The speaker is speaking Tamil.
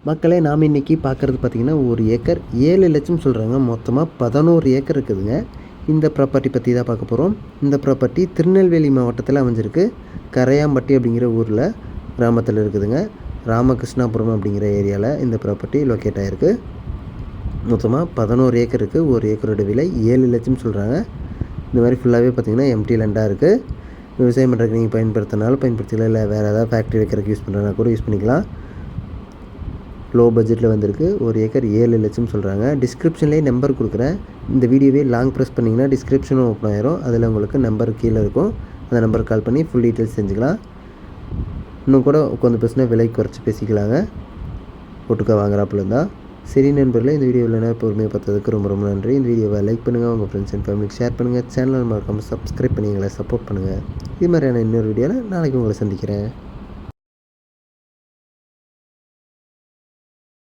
மக்களே நாம் இன்றைக்கி பார்க்குறது பார்த்திங்கன்னா ஒரு ஏக்கர் 7 லட்சம் சொல்கிறாங்க. மொத்தமாக 11 ஏக்கர் இருக்குதுங்க. இந்த ப்ராப்பர்ட்டி பற்றி தான் பார்க்க போகிறோம். இந்த ப்ராப்பர்ட்டி திருநெல்வேலி மாவட்டத்தில் அமைஞ்சிருக்கு. கரையாம்பட்டி அப்படிங்கிற ஊரில் கிராமத்தில் இருக்குதுங்க. ராமகிருஷ்ணாபுரம் அப்படிங்கிற ஏரியாவில் இந்த ப்ராப்பர்ட்டி லொக்கேட் ஆகிருக்கு. மொத்தமாக 11 ஏக்கர் இருக்குது. ஒரு ஏக்கரோட விலை 7 லட்சம் சொல்கிறாங்க. இந்த மாதிரி ஃபுல்லாகவே பார்த்திங்கன்னா எம்டி லேண்டாக இருக்குது. விவசாயம் பண்ணுறதுக்கு நீங்கள் பயன்படுத்தினாலும் பயன்படுத்திக்கலாம், இல்லை வேறு ஏதாவது ஃபேக்ட்ரி வைக்கிறதுக்கு யூஸ் பண்ணுறதுனா கூட யூஸ் பண்ணிக்கலாம். லோ பட்ஜெட்டில் வந்திருக்கு. ஒரு ஏக்கர் 7 லட்சம் சொல்கிறாங்க. டிஸ்கிரிப்ஷன்லேயே நம்பர் கொடுக்குறேன். இந்த வீடியோவே லாங் ப்ரெஸ் பண்ணிங்கன்னா டிஸ்கிரிப்ஷனும் ஓப்பன் ஆயிரும். அதில் உங்களுக்கு நம்பர் கீழே இருக்கும். அந்த நம்பருக்கு கால் பண்ணி ஃபுல் டீட்டெயில்ஸ் செஞ்சுக்கலாம். இன்னும் கூட கொஞ்சம் பேசினா விலை குறைச்சி பேசிக்கலாங்க, ஒட்டுக்கா வாங்குறாப்புல இருந்தால். சரி நண்பர்களே, இந்த வீடியோவில் என்ன பொறுமையாக பார்த்ததுக்கு ரொம்ப ரொம்ப நன்றி. இந்த வீடியோவை லைக் பண்ணுங்கள், உங்கள் ஃப்ரெண்ட்ஸ் அண்ட் ஃபேமிலிக்கு ஷேர் பண்ணுங்கள். சேனலை மறக்காமல் சப்ஸ்கிரைப் பண்ணி எங்களை சப்போர்ட் பண்ணுங்கள். இது மாதிரியான இன்னொரு வீடியோவில் நாளைக்கு உங்களை சந்திக்கிறேன்.